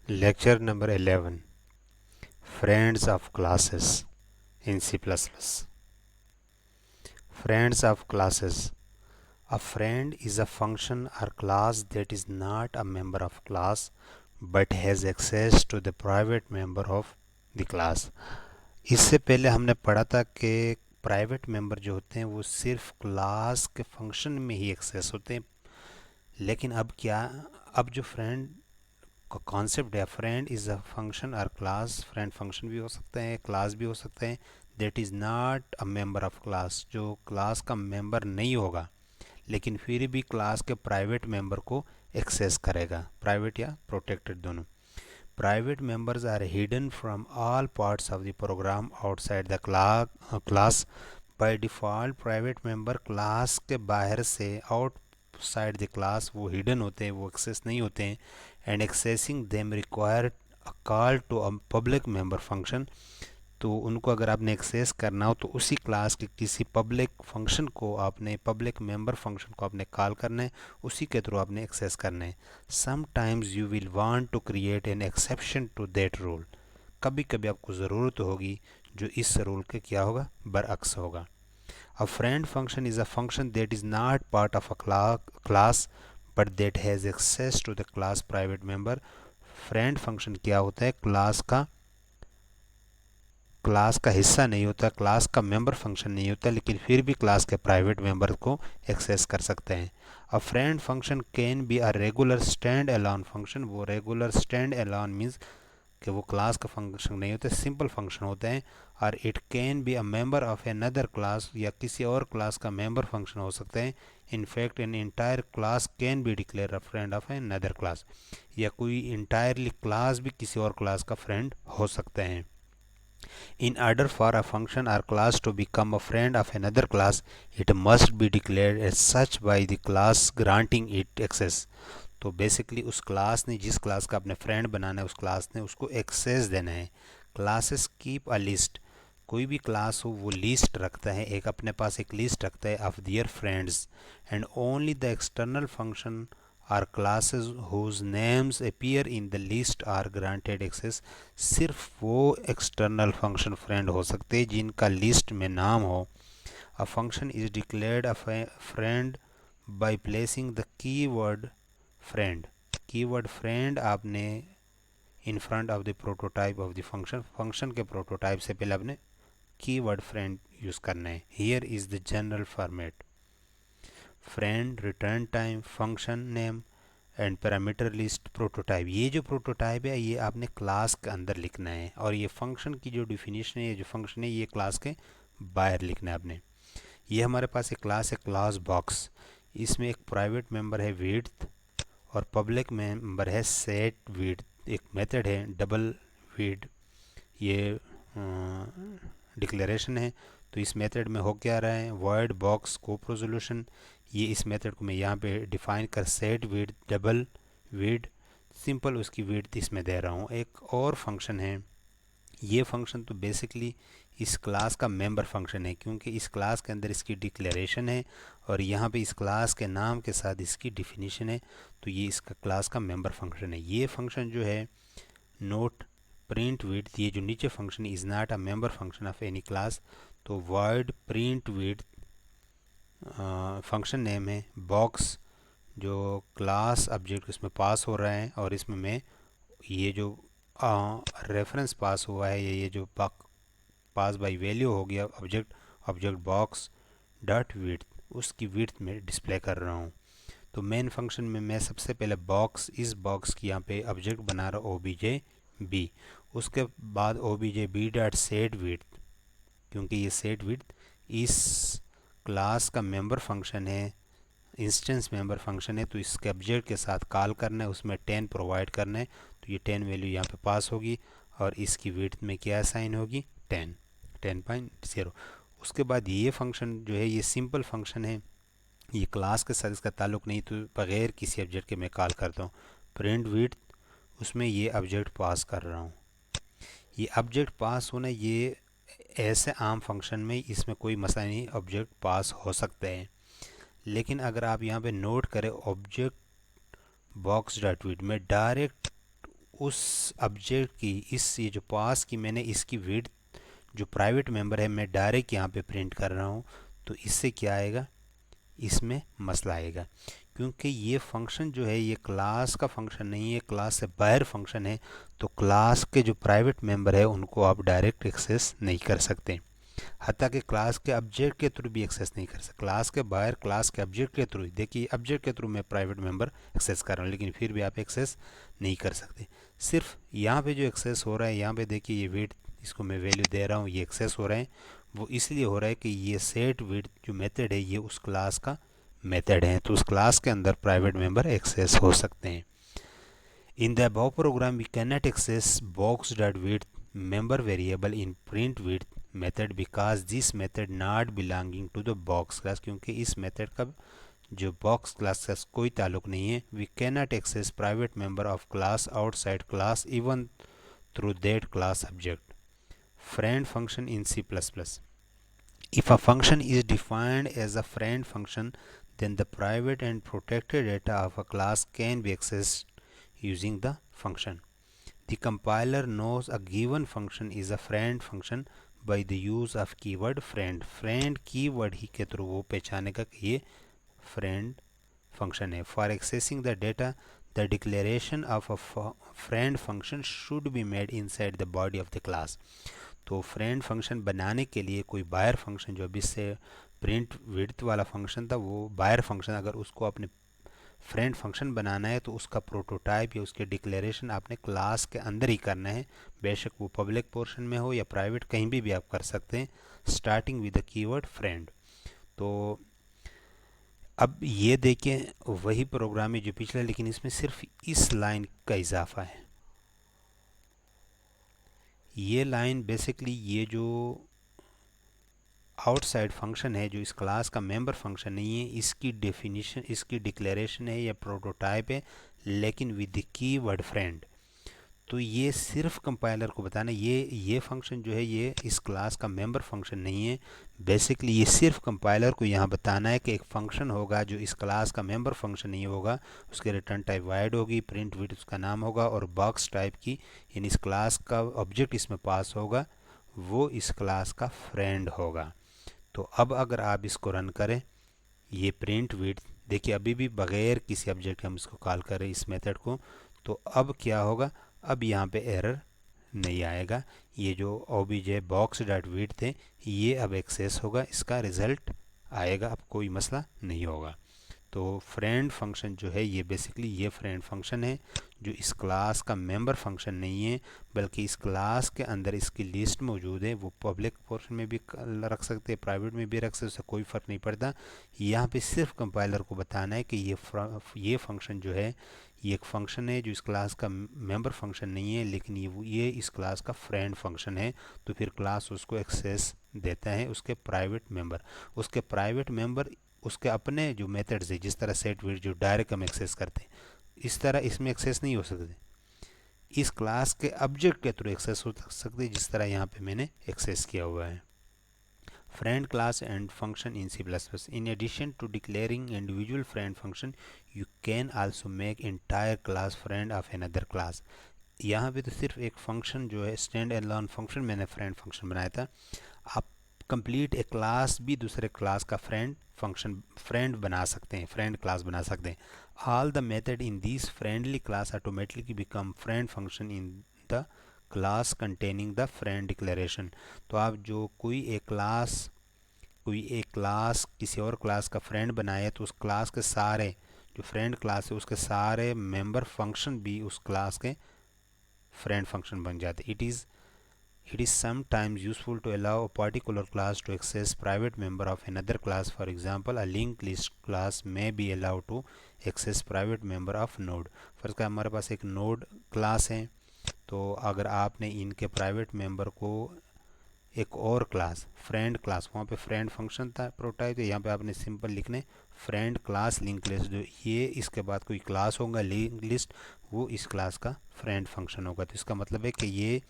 Lecture number 11, Friends of Classes in C++. Friends of Classes. A friend is a function or class that is not a member of class but has access to the private member of the class. इससे पहले हमने पढ़ा था कि private member जो होते हैं वो सिर्फ क्लास के फंक्शन में ही एक्सेस होते हैं, लेकिन अब क्या, अब जो फ्रेंड का कॉन्सेप्ट है, फ्रेंड इज़ अ फंक्शन और क्लास, फ्रेंड फंक्शन भी हो सकते हैं, क्लास भी हो सकते हैं, that is not a member of class, जो क्लास का मेंबर नहीं होगा लेकिन फिर भी क्लास के प्राइवेट मेंबर को एक्सेस करेगा, प्राइवेट या प्रोटेक्टेड दोनों. Private members are hidden from all parts of the program outside the class. By default private member class के बाहर से, आउटसाइड द क्लास, वो हिडन होते हैं, वो एक्सेस नहीं होते हैं. And accessing them require a call to a public member function. तो उनको अगर आपने एक्सेस करना हो तो उसी क्लास के किसी पब्लिक फंक्शन को आपने, पब्लिक मेंबर फंक्शन को आपने कॉल करना है, उसी के थ्रू आपने एक्सेस करना है. Sometimes you will want to create an exception to that rule. कभी कभी आपको ज़रूरत होगी जो इस रूल के क्या होगा, बरअक्स होगा. A friend function is a function that is not part of a class but that has access to the class private member. Friend function क्या होता है, क्लास का हिस्सा नहीं होता, क्लास का मेंबर फंक्शन नहीं होता, लेकिन फिर भी क्लास के प्राइवेट मेंबर को एक्सेस कर सकते हैं. अ friend function can be a regular stand alone function. वो रेगुलर स्टैंड अलोन मीन्स कि वो क्लास का फंक्शन नहीं होता, सिंपल फंक्शन होते हैं. और it can be a member of another class, या किसी और क्लास का मेंबर फंक्शन हो सकते हैं. In fact an entire class can be declare a friend of another class. या कोई इंटायरली क्लास भी किसी और क्लास का फ्रेंड हो सकते हैं. In order for a function or class to become a friend of another class, it must be declared as such by the class granting it access. तो बेसिकली उस class ने, जिस क्लास का अपने फ्रेंड बनाना है, उस क्लास ने उसको एक्सेस देना है. Classes keep a list. कोई भी क्लास हो वो लिस्ट रखता है, एक अपने पास एक लिस्ट रखता है of their friends. And only the external function or classes whose names appear in the list are granted access. सिर्फ वो एक्सटर्नल फंक्शन फ्रेंड हो सकते हैं जिनका लिस्ट में नाम हो. A function is declared a friend by placing the keyword friend. Keyword friend आपने in front of the prototype of the function, function के प्रोटोटाइप से पहले आपने कीवर्ड फ्रेंड यूज़ करना है. Here is the general format: friend, return time, function name and parameter list, prototype. ये जो prototype है ये आपने क्लास के अंदर लिखना है, और ये फंक्शन की जो डिफिनीशन है, ये जो फंक्शन है, ये क्लास के बाहर लिखना है आपने. ये हमारे पास एक क्लास है, क्लास बॉक्स. इसमें एक प्राइवेट मेंबर है विड्थ और पब्लिक मेंबर है सेट विड्थ. एक मेथड है डबल विड, ये डिक्लेरेशन है. तो इस मेथड में हो क्या रहा है, वर्ड बॉक्स स्कोप रेजोल्यूशन. ये इस मेथड को मैं यहाँ पे डिफाइन कर सेट विड डबल विड, सिंपल उसकी विड्थ इसमें दे रहा हूँ. एक और फंक्शन है, ये फंक्शन तो बेसिकली इस क्लास का मेंबर फंक्शन है, क्योंकि इस क्लास के अंदर इसकी डिक्लेरेशन है और यहाँ पे इस क्लास के नाम के साथ इसकी डिफिनीशन है. तो ये इसका क्लास का मेंबर फंक्शन है. ये फंक्शन जो है नोट प्रिंट विड्थ, ये जो नीचे function is not a member function of any class. तो word print width function name है. बॉक्स जो क्लास ऑब्जेक्ट इसमें पास हो रहा है, और इसमें मैं ये जो रेफरेंस पास हुआ है, ये जो पास बाय वैल्यू हो गया object, object box dot width, उसकी विड्थ में डिस्प्ले कर रहा हूँ. तो मेन फंक्शन में मैं सबसे पहले बॉक्स, इस बॉक्स की यहाँ पे ऑब्जेक्ट बना रहा हूँ ओ बी जे बी. उसके बाद O B J B dot set width, क्योंकि ये सेट विड्थ इस क्लास का मेंबर फंक्शन है, इंस्टेंस मेंबर फंक्शन है, तो इसके ऑब्जेक्ट के साथ कॉल करना है, उसमें 10 प्रोवाइड करना है. तो ये 10 वैल्यू यहाँ पे पास होगी और इसकी विड्थ में क्या साइन होगी, 10, 10.0. उसके बाद ये फंक्शन जो है ये सिंपल फंक्शन है, ये क्लास के साथ इसका ताल्लुक नहीं, तो बगैर किसी ऑब्जेक्ट के मैं कॉल करता हूँ. प्रिंट विड्थ, उसमें ये ऑब्जेक्ट पास कर रहा हूँ. ये ऑब्जेक्ट पास होना, ये ऐसे आम फंक्शन में इसमें कोई मसला नहीं, ऑब्जेक्ट पास हो सकते हैं. लेकिन अगर आप यहाँ पे नोट करें ऑब्जेक्ट बॉक्स डॉट विड में डायरेक्ट उस ऑब्जेक्ट की ये जो पास की मैंने इसकी विड्थ जो प्राइवेट मेंबर है मैं डायरेक्ट यहाँ पे प्रिंट कर रहा हूँ, तो इससे क्या आएगा, इसमें मसला आएगा, क्योंकि ये फंक्शन जो है ये क्लास का फंक्शन नहीं है, क्लास से बाहर फंक्शन है। तो क्लास के जो प्राइवेट मेंबर है उनको आप डायरेक्ट एक्सेस नहीं कर सकते, हत्ता कि क्लास के ऑब्जेक्ट के थ्रू भी एक्सेस नहीं कर सकते। क्लास के बाहर क्लास के ऑब्जेक्ट के थ्रू, देखिए ऑब्जेक्ट के थ्रू मैं प्राइवेट मेंबर एक्सेस कर रहा हूँ, लेकिन फिर भी आप एक्सेस नहीं कर सकते। सिर्फ यहाँ पे जो एक्सेस हो रहा है, यहाँ पे देखिए ये वेट, इसको मैं वैल्यू दे रहा हूँ, ये एक्सेस हो रहा है, वो इसलिए हो रहा है कि ये सेट विड्थ जो मेथड है ये उस क्लास का मेथड है, तो उस क्लास के अंदर प्राइवेट मेंबर एक्सेस हो सकते हैं। In the above program, we cannot access box.width member variable in print width method because this method not belonging to the box class, क्योंकि इस मेथड का जो बॉक्स क्लास का कोई ताल्लुक नहीं है। We cannot access private member of class outside class even through that class object. Friend function in C++. If a function is defined as a friend function, then the private and protected data of a class can be accessed using the function. The compiler knows a given function is a friend function by the use of keyword friend. Friend keyword ही के through वो पहचानेगा कि ये friend function है. For accessing the data, the declaration of a friend function should be made inside the body of the class. तो friend function बनाने के लिए कोई बायर फंक्शन जो अभी से प्रिंट विड्थ वाला फंक्शन था, वो बायर फंक्शन अगर उसको अपने फ्रेंड फंक्शन बनाना है तो उसका प्रोटोटाइप या उसके डिक्लेरेशन आपने क्लास के अंदर ही करना है, बेशक वो पब्लिक पोर्शन में हो या प्राइवेट, कहीं भी आप कर सकते हैं, starting with the keyword friend. तो अब ये देखें वही प्रोग्राम है जो पिछला, लेकिन इसमें सिर्फ इस लाइन का इजाफा है। ये लाइन बेसिकली ये जो आउटसाइड फंक्शन है जो इस क्लास का मेंबर फंक्शन नहीं है, इसकी डेफिनेशन, इसकी डिक्लेरेशन है या प्रोटोटाइप है, लेकिन विद द कीवर्ड फ्रेंड। तो ये सिर्फ कंपाइलर को बताना, ये फंक्शन जो है ये इस क्लास का मेंबर फंक्शन नहीं है। बेसिकली ये सिर्फ कंपाइलर को यहाँ बताना है कि एक फंक्शन होगा जो इस क्लास का मेंबर फंक्शन नहीं होगा, उसके रिटर्न टाइप वाइड होगी, प्रिंट विड्थ उसका नाम होगा, और बॉक्स टाइप की यानी इस क्लास का ऑब्जेक्ट इसमें पास होगा वो इस क्लास का फ्रेंड होगा। तो अब अगर आप इसको रन करें, ये प्रिंट विड्थ देखिए अभी भी बगैर किसी ऑब्जेक्ट हम इसको कॉल करें इस मेथड को, तो अब क्या होगा, अब यहाँ पे एरर नहीं आएगा। ये जो ओबीजे बॉक्स डॉट विड्थ है ये अब एक्सेस होगा, इसका रिज़ल्ट आएगा, अब कोई मसला नहीं होगा। तो फ्रेंड फंक्शन जो है ये बेसिकली ये फ्रेंड फंक्शन है जो इस क्लास का मेंबर फंक्शन नहीं है, बल्कि इस क्लास के अंदर इसकी लिस्ट मौजूद है। वो पब्लिक पोर्शन में भी रख सकते हैं, प्राइवेट में भी रख सकते, उससे कोई फ़र्क नहीं पड़ता। यहाँ पे सिर्फ कंपाइलर को बताना है कि ये फंक्शन जो है ये एक फ़ंक्शन है जो इस क्लास का मेंबर फंक्शन नहीं है, लेकिन ये इस क्लास का फ्रेंड फंक्शन है। तो फिर क्लास उसको एक्सेस देता है उसके प्राइवेट मेंबर, उसके प्राइवेट मेंबर उसके अपने जो मेथड्स है, जिस तरह सेट विड्थ जो डायरेक्ट हम एक्सेस करते हैं, इस तरह इसमें एक्सेस नहीं हो सकते, इस क्लास के ऑब्जेक्ट के थ्रू एक्सेस हो सकते, जिस तरह यहाँ पे मैंने एक्सेस किया हुआ है। Friend class and function in C++. In addition to declaring individual friend function, you can also make entire class friend of another class. यहाँ पे तो सिर्फ एक फंक्शन जो है स्टैंड एलोन फंक्शन मैंने फ्रेंड फंक्शन बनाया था, आप कंप्लीट एक क्लास भी दूसरे क्लास का फ्रेंड फंक्शन फ्रेंड बना सकते हैं, फ्रेंड क्लास बना सकते हैं। All the method in this friendly class automatically become friend function in the class containing the friend declaration. तो आप जो कोई एक क्लास किसी और क्लास का फ्रेंड बनाए तो उस क्लास के सारे जो फ्रेंड क्लास है उसके सारे मेंबर फंक्शन भी उस क्लास के फ्रेंड फंक्शन बन जाते। It is sometimes useful to allow a particular class to access private member of another class. For example, a linked list class may be allowed to access private member of node. फर्ज का हमारे पास एक node class है, तो अगर आपने इनके private member को एक और क्लास फ्रेंड क्लास, वहाँ पे फ्रेंड फंक्शन था प्रोटाइप, तो यहाँ पे आपने सिंपल लिखने फ्रेंड क्लास लिंक लिस्ट, जो ये इसके बाद कोई क्लास होगा लिंक लिस्ट, वो इस क्लास का फ्रेंड फंक्शन होगा। तो इसका मतलब है कि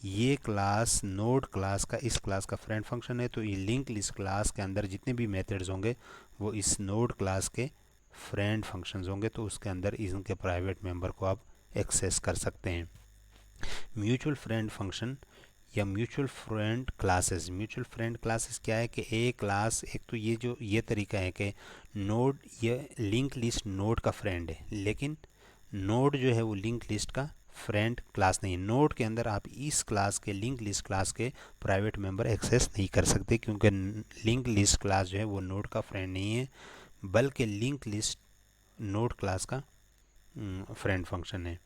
ये क्लास नोड क्लास का इस क्लास का फ्रेंड फंक्शन है, तो ये लिंक लिस्ट क्लास के अंदर जितने भी मेथड्स होंगे वो इस नोड क्लास के फ्रेंड फंक्शंस होंगे, तो उसके अंदर इनके प्राइवेट मेंबर को आप एक्सेस कर सकते हैं। म्यूचुअल फ्रेंड फंक्शन या म्यूचुअल फ्रेंड क्लासेस क्या है कि एक क्लास, एक तो ये तरीका है कि नोड, ये लिंक लिस्ट नोड का फ्रेंड है, लेकिन नोड जो है वो लिंक लिस्ट का फ्रेंड क्लास नहीं है। नोड के अंदर आप इस क्लास के, लिंक लिस्ट क्लास के प्राइवेट मेंबर एक्सेस नहीं कर सकते, क्योंकि लिंक लिस्ट क्लास जो है वो नोड का फ्रेंड नहीं है, बल्कि लिंक लिस्ट नोड क्लास का फ्रेंड फंक्शन है।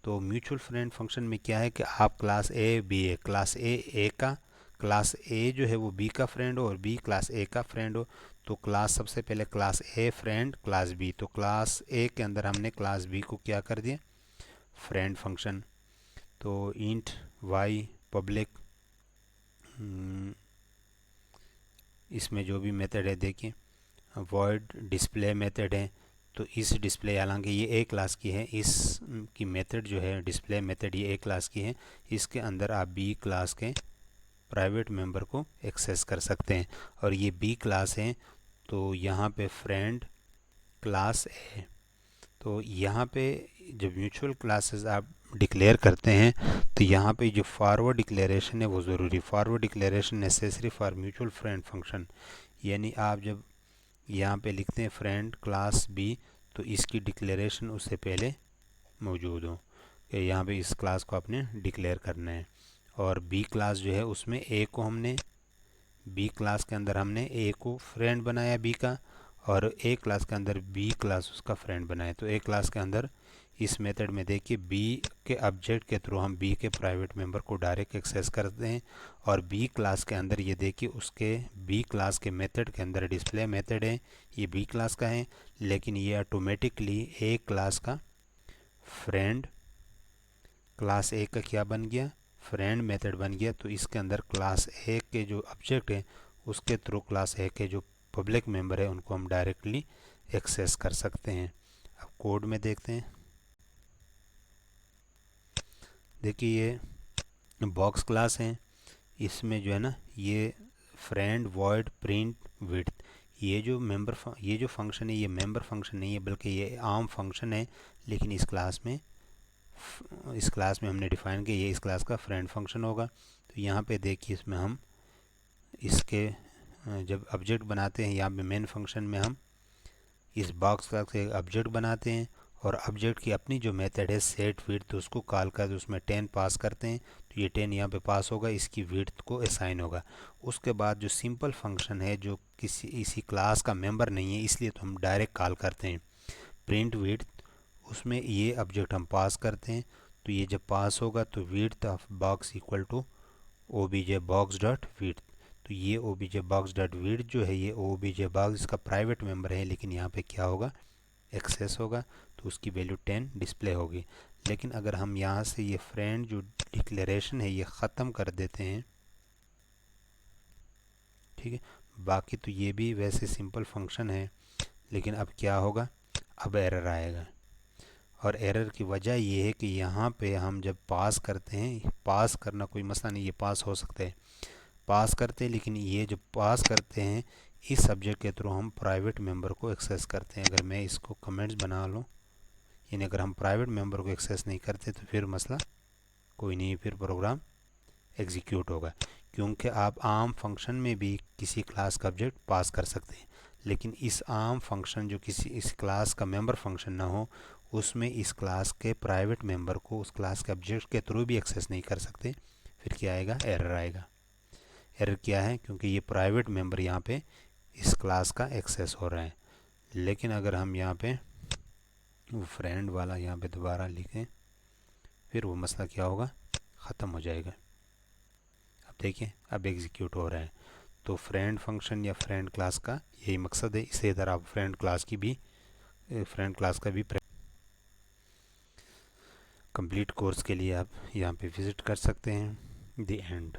तो म्यूचुअल फ्रेंड फंक्शन में क्या है कि आप class A B A, class A का, क्लास ए जो है वो बी का फ्रेंड हो और बी क्लास ए का फ्रेंड हो, तो क्लास सबसे पहले class A friend class B, तो क्लास ए के अंदर हमने क्लास बी को क्या कर दिया, फ्रेंड फंक्शन। तो इंट वाई पब्लिक, इसमें जो भी मेथड है देखिए, वॉइड डिस्प्ले मेथड है, तो इस डिस्प्ले, हालांकि ये ए क्लास की है, इस की मेथड जो है डिस्प्ले मेथड ये ए क्लास की है, इसके अंदर आप बी क्लास के प्राइवेट मेंबर को एक्सेस कर सकते हैं। और ये बी क्लास है, तो यहाँ पे फ्रेंड क्लास है। तो यहाँ पे जब म्यूचुअल क्लासेस आप डिक्लेयर करते हैं तो यहाँ पे जो फॉरवर्ड डिक्लेरेशन है वो ज़रूरी, forward declaration necessary for mutual friend function, यानी आप जब यहाँ पे लिखते हैं फ्रेंड क्लास बी, तो इसकी डिक्लेरेशन उससे पहले मौजूद हो कि यहाँ पे इस क्लास को आपने डिक्लेयर करना है। और बी क्लास जो है उसमें ए को हमने, बी क्लास के अंदर हमने ए को फ्रेंड बनाया बी का, और ए क्लास के अंदर बी क्लास उसका फ्रेंड बनाया। तो ए क्लास के अंदर इस मेथड में देखिए बी के ऑब्जेक्ट के थ्रू हम बी के प्राइवेट मेंबर को डायरेक्ट एक्सेस करते हैं, और बी क्लास के अंदर ये देखिए उसके बी क्लास के मेथड के अंदर डिस्प्ले मेथड है, ये बी क्लास का है, लेकिन ये ऑटोमेटिकली ए क्लास का फ्रेंड, क्लास ए का क्या बन गया, फ्रेंड मेथड बन गया। तो इसके अंदर क्लास ए के जो ऑब्जेक्ट है उसके थ्रू क्लास ए के जो पब्लिक मेंबर है उनको हम डायरेक्टली एक्सेस कर सकते हैं। अब कोड में देखते हैं, देखिए ये बॉक्स क्लास है, इसमें जो है ना ये फ्रेंड वॉइड प्रिंट विड्थ, ये जो फंक्शन है ये मेंबर फंक्शन नहीं है, बल्कि ये आम फंक्शन है, लेकिन इस क्लास में हमने डिफाइन किया ये इस क्लास का फ्रेंड फंक्शन होगा। तो यहाँ पे देखिए इसमें हम इसके जब ऑब्जेक्ट बनाते हैं, यहाँ पे मेन फंक्शन में हम इस बॉक्स क्लास से ऑब्जेक्ट बनाते हैं, और ऑब्जेक्ट की अपनी जो मेथड है सेट विड्थ, तो उसको कॉल कर उसमें 10 पास करते हैं, तो ये 10 यहाँ पे पास होगा, इसकी विड्थ को असाइन होगा। उसके बाद जो सिंपल फंक्शन है जो इसी क्लास का मेंबर नहीं है, इसलिए तो हम डायरेक्ट कॉल करते हैं प्रिंट विड्थ, उसमें ये ऑब्जेक्ट हम पास करते हैं, तो ये जब पास होगा तो width of box equal to OBJ box dot width. तो ये ओबीजे बॉक्स डॉट विड्थ जो है ये ओबीजे बॉक्स इसका प्राइवेट मेंबर है, लेकिन यहाँ पे क्या होगा, एक्सेस होगा, तो उसकी वैल्यू 10 डिस्प्ले होगी। लेकिन अगर हम यहाँ से ये फ्रेंड जो डिक्लेरेशन है ये ख़त्म कर देते हैं, ठीक है, बाकी तो ये भी वैसे सिंपल फंक्शन है, लेकिन अब क्या होगा, अब एरर आएगा। और एरर की वजह ये है कि यहाँ पे हम जब पास करते हैं, पास करना कोई मसला नहीं, ये पास हो सकता है, पास करते हैं, लेकिन ये जो पास करते हैं इस सब्जेक्ट के थ्रू हम प्राइवेट मेंबर को एक्सेस करते हैं। अगर मैं इसको कमेंट्स बना लूँ, यानी अगर हम प्राइवेट मेंबर को एक्सेस नहीं करते तो फिर मसला कोई नहीं, फिर प्रोग्राम एग्जीक्यूट होगा, क्योंकि आप आम फंक्शन में भी किसी क्लास का ऑब्जेक्ट पास कर सकते हैं, लेकिन इस आम फंक्शन जो किसी इस क्लास का मेंबर फंक्शन ना हो, उसमें इस क्लास के प्राइवेट मेंबर को उस क्लास के ऑब्जेक्ट के थ्रू भी एक्सेस नहीं कर सकते। फिर क्या आएगा, एरर आएगा। एरर क्या है, क्योंकि ये प्राइवेट मेंबर यहाँ पे इस क्लास का एक्सेस हो रहा है। लेकिन अगर हम यहाँ पे वो फ्रेंड वाला यहाँ पे दोबारा लिखें, फिर वो मसला क्या होगा, ख़त्म हो जाएगा। अब देखिए अब एग्जीक्यूट हो रहा है। तो फ्रेंड फंक्शन या फ्रेंड क्लास का यही मकसद है, इसे इधर आप फ्रेंड क्लास का भी कंप्लीट कोर्स के लिए आप यहाँ पे विज़िट कर सकते हैं। The end.